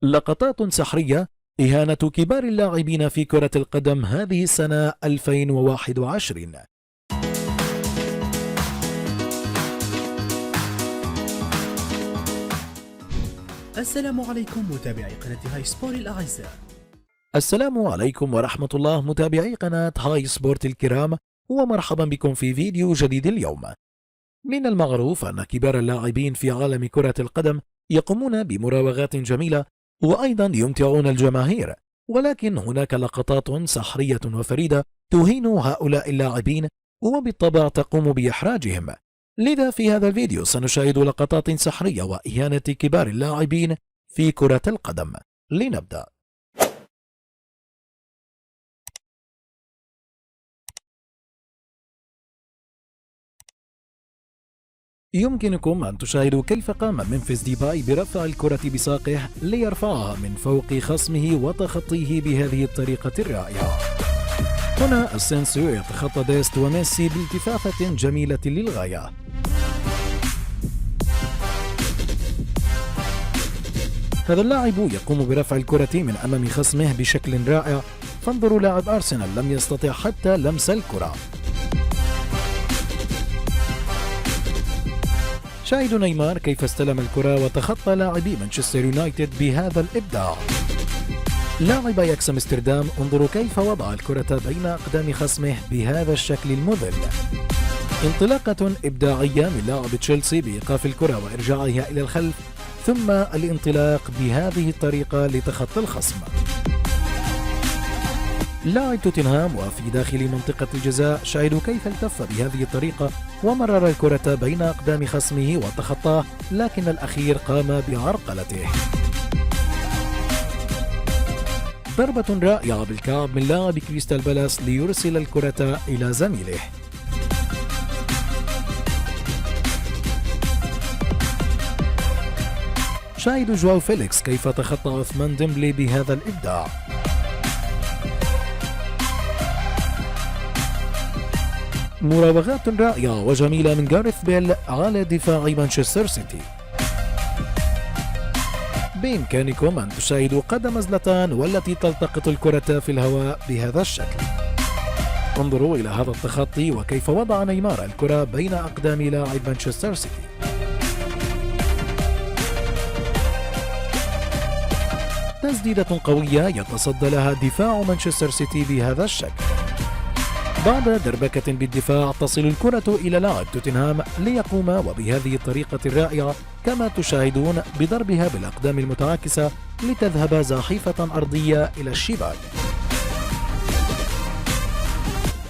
لقطات سحرية إهانة كبار اللاعبين في كرة القدم هذه السنة 2021. السلام عليكم متابعي قناة هاي سبور الأعزاء. السلام عليكم ورحمة الله متابعي قناة هاي سبورت الكرام، ومرحبا بكم في فيديو جديد اليوم. من المعروف أن كبار اللاعبين في عالم كرة القدم يقومون بمراوغات جميلة وأيضا يمتعون الجماهير، ولكن هناك لقطات سحرية وفريدة تهين هؤلاء اللاعبين وبالطبع تقوم بإحراجهم. لذا في هذا الفيديو سنشاهد لقطات سحرية وإهانة كبار اللاعبين في كرة القدم. لنبدأ. يمكنكم أن تشاهدوا كيف قام ممفيس ديباي برفع الكرة بساقه ليرفعها من فوق خصمه وتخطيه بهذه الطريقة الرائعة. هنا أسينسيو يتخطى ديست وميسي بالتفافة جميلة للغاية. هذا اللاعب يقوم برفع الكرة من أمام خصمه بشكل رائع، فانظروا لاعب أرسنال لم يستطع حتى لمس الكرة. شاهدوا نيمار كيف استلم الكرة وتخطى لاعبي مانشستر يونايتد بهذا الإبداع. لاعب اياكس امستردام انظروا كيف وضع الكرة بين أقدام خصمه بهذا الشكل المذل. انطلاقة إبداعية من لاعب تشيلسي بإيقاف الكرة وإرجاعها إلى الخلف، ثم الانطلاق بهذه الطريقة لتخطي الخصم. لاعب توتنهام وفي داخل منطقة الجزاء شاهدوا كيف التف بهذه الطريقة ومرر الكرة بين أقدام خصمه وتخطاه، لكن الأخير قام بعرقلته. ضربة رائعة بالكعب من لاعب كريستال بالاس ليرسل الكرة إلى زميله. شاهدوا جواو فيليكس كيف تخطى عثمان ديمبلي بهذا الإبداع. مراوغات رائعة وجميلة من غاريث بيل على دفاع مانشستر سيتي. بإمكانكم أن تشاهدوا قدم زلاتان والتي تلتقط الكرة في الهواء بهذا الشكل. انظروا إلى هذا التخطي وكيف وضع نيمار الكرة بين أقدام لاعب مانشستر سيتي. تسديدة قوية يتصدى لها دفاع مانشستر سيتي بهذا الشكل. بعد دربكة بالدفاع تصل الكرة إلى لاعب توتنهام ليقوم وبهذه الطريقة الرائعة كما تشاهدون بضربها بالأقدام المتعاكسة لتذهب زاحفة أرضية إلى الشباك.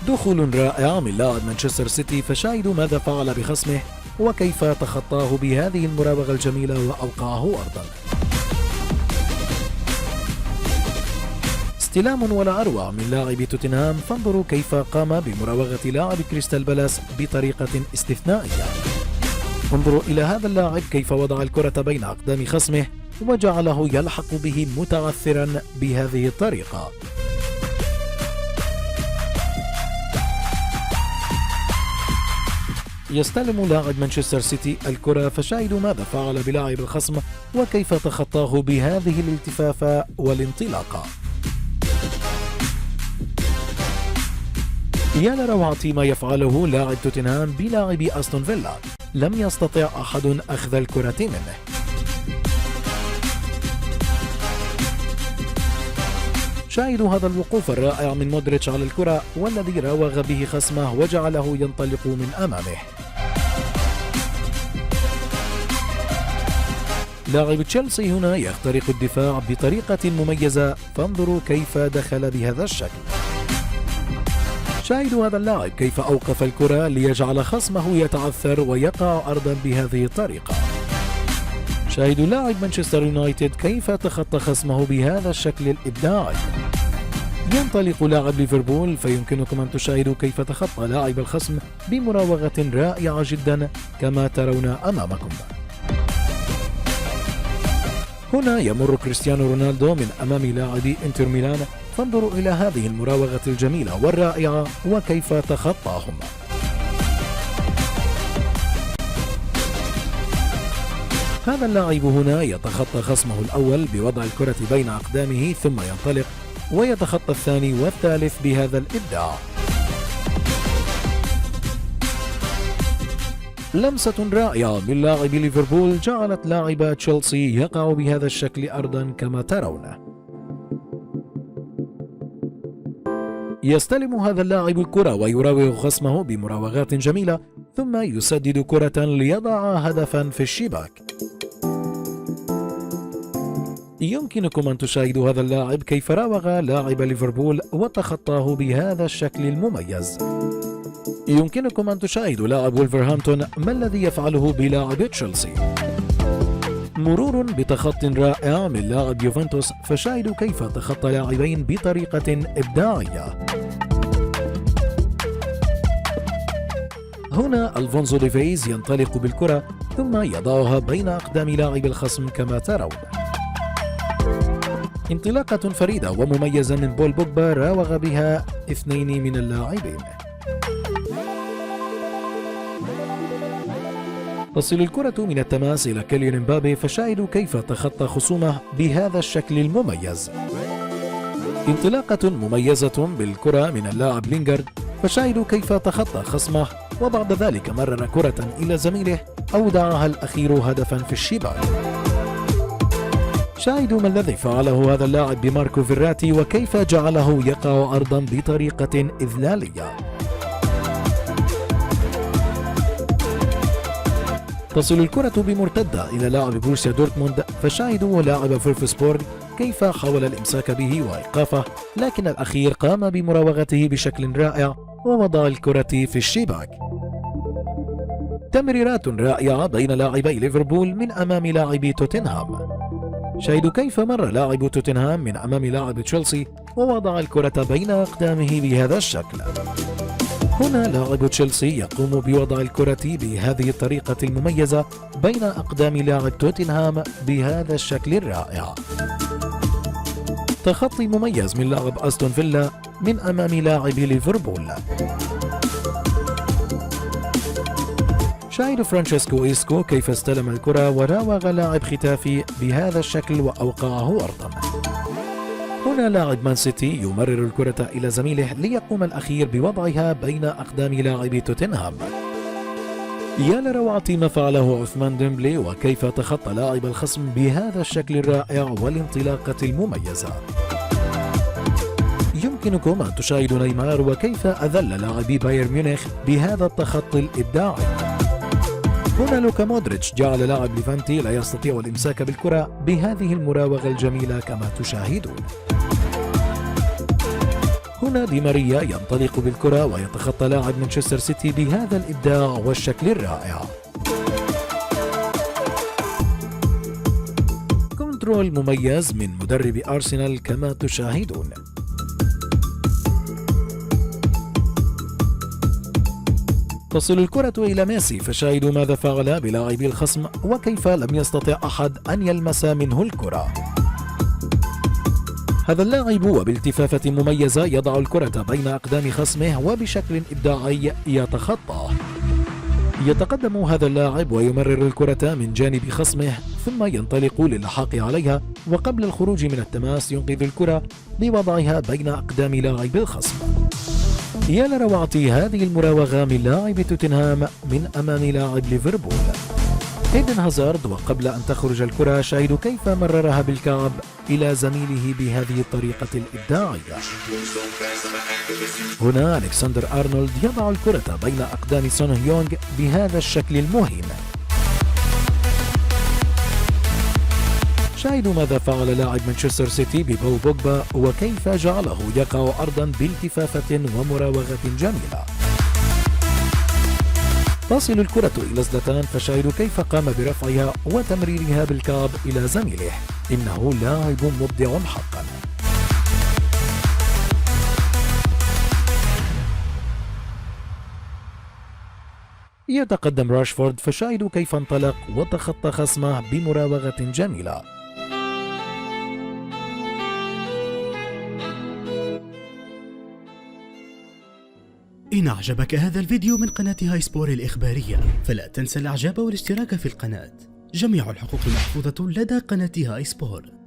دخول رائع من لاعب مانشستر سيتي، فشاهدوا ماذا فعل بخصمه وكيف تخطاه بهذه المراوغة الجميلة وأوقعه أرضا. استلام ولا أروع من لاعب توتنهام، فانظروا كيف قام بمراوغة لاعب كريستال بالاس بطريقة استثنائية. انظروا إلى هذا اللاعب كيف وضع الكرة بين أقدام خصمه وجعله يلحق به متعثرا بهذه الطريقة. يستلم لاعب مانشستر سيتي الكرة، فشاهدوا ماذا فعل بلاعب الخصم وكيف تخطاه بهذه الالتفافة والانطلاقة. يا لروعة ما يفعله لاعب توتنهام بلاعب أستون فيلا، لم يستطع أحد أخذ الكرة منه. شاهدوا هذا الوقوف الرائع من مودريتش على الكرة والذي راوغ به خصمه وجعله ينطلق من أمامه. لاعب تشيلسي هنا يخترق الدفاع بطريقة مميزة، فانظروا كيف دخل بهذا الشكل. شاهدوا هذا اللاعب كيف أوقف الكرة ليجعل خصمه يتعثر ويقع أرضا بهذه الطريقة. شاهدوا لاعب مانشستر يونايتد كيف تخطى خصمه بهذا الشكل الإبداعي. ينطلق لاعب ليفربول، فيمكنكم أن تشاهدوا كيف تخطى لاعب الخصم بمراوغة رائعة جدا كما ترون أمامكم. هنا يمر كريستيانو رونالدو من أمام لاعبي انتر ميلان، فانظروا إلى هذه المراوغة الجميلة والرائعة وكيف تخطاهم. هذا اللاعب هنا يتخطى خصمه الأول بوضع الكرة بين أقدامه ثم ينطلق، ويتخطى الثاني والثالث بهذا الإبداع. لمسة رائعة من لاعب ليفربول جعلت لاعب تشيلسي يقع بهذا الشكل أرضا كما ترون. يستلم هذا اللاعب الكرة ويراوغ خصمه بمراوغات جميلة، ثم يسدد كرة ليضع هدفا في الشباك. يمكنكم أن تشاهدوا هذا اللاعب كيف راوغ لاعب ليفربول وتخطاه بهذا الشكل المميز. يمكنكم أن تشاهدوا لاعب وولفرهامبتون ما الذي يفعله بلاعب تشيلسي. مرور بتخط رائع من لاعب يوفنتوس، فشاهدوا كيف تخطى لاعبين بطريقة إبداعية. هنا ألفونسو ديفيز ينطلق بالكرة ثم يضعها بين أقدام لاعب الخصم كما ترون. انطلاقة فريدة ومميزة من بول بوجبا راوغ بها اثنين من اللاعبين. تصل الكرة من التماس إلى كيليان مبابي، فشاهدوا كيف تخطى خصومه بهذا الشكل المميز. انطلاقة مميزة بالكرة من اللاعب لينغارد، فشاهدوا كيف تخطى خصمه وبعد ذلك مرر كرة إلى زميله أودعها الأخير هدفا في الشباك. شاهدوا ما الذي فعله هذا اللاعب بماركو فيراتي وكيف جعله يقع أرضا بطريقة إذلالية. تصل الكرة بمرتدة إلى لاعب بروسيا دورتموند، فشاهدوا لاعب فولفسبورغ كيف حاول الإمساك به وإيقافه، لكن الأخير قام بمراوغته بشكل رائع ووضع الكرة في الشباك. تمريرات رائعة بين لاعبي ليفربول من أمام لاعبي توتنهام. شاهدوا كيف مر لاعب توتنهام من أمام لاعب تشيلسي ووضع الكرة بين أقدامه بهذا الشكل. هنا لاعب تشيلسي يقوم بوضع الكرة بهذه الطريقة المميزة بين أقدام لاعب توتنهام بهذا الشكل الرائع. تخطي مميز من لاعب أستون فيلا من أمام لاعب ليفربول. شاهد فرانشيسكو إيسكو كيف استلم الكرة وراوغ لاعب ختافي بهذا الشكل وأوقعه أرضا. هنا لاعب مان سيتي يمرر الكرة إلى زميله ليقوم الأخير بوضعها بين أقدام لاعب توتنهام. يا لروعة ما فعله عثمان ديمبلي وكيف تخطى لاعب الخصم بهذا الشكل الرائع والانطلاقة المميزة. يمكنكم أن تشاهدوا نيمار وكيف أذل لاعبي بايرن ميونخ بهذا التخطي الإبداعي. هنا لوكا مودريتش جعل لاعب ليفانتي لا يستطيع الإمساك بالكرة بهذه المراوغة الجميلة كما تشاهدون. هنا دي ماريا ينطلق بالكرة ويتخطى لاعب مانشستر سيتي بهذا الإبداع والشكل الرائع. كنترول مميز من مدرب أرسنال كما تشاهدون. تصل الكرة إلى ميسي، فشاهدوا ماذا فعل بلاعبي الخصم وكيف لم يستطع أحد أن يلمس منه الكرة. هذا اللاعب وبالتفافة مميزة يضع الكرة بين أقدام خصمه وبشكل إبداعي يتخطاه. يتقدم هذا اللاعب ويمرر الكرة من جانب خصمه ثم ينطلق للحاق عليها، وقبل الخروج من التماس ينقذ الكرة بوضعها بين أقدام لاعب الخصم. يا لروعة هذه المراوغة من لاعب توتنهام من أمام لاعب ليفربول. إيدن هازارد وقبل أن تخرج الكرة شاهدوا كيف مررها بالكعب إلى زميله بهذه الطريقة الإبداعية. هنا ألكسندر أرنولد يضع الكرة بين أقدام سون هيونغ بهذا الشكل المهم. شاهدوا ماذا فعل لاعب مانشستر سيتي ببول بوجبا وكيف جعله يقع أرضا بالتفافة ومراوغة جميلة. تصل الكرة إلى زلاتان، فشاهدوا كيف قام برفعها وتمريرها بالكعب إلى زميله. إنه لاعب مبدع حقا. يتقدم راشفورد، فشاهدوا كيف انطلق وتخطى خصمه بمراوغة جميلة. إن أعجبك هذا الفيديو من قناة هاي سبور الإخبارية فلا تنسى الإعجاب والاشتراك في القناة. جميع الحقوق محفوظة لدى قناة هاي سبور.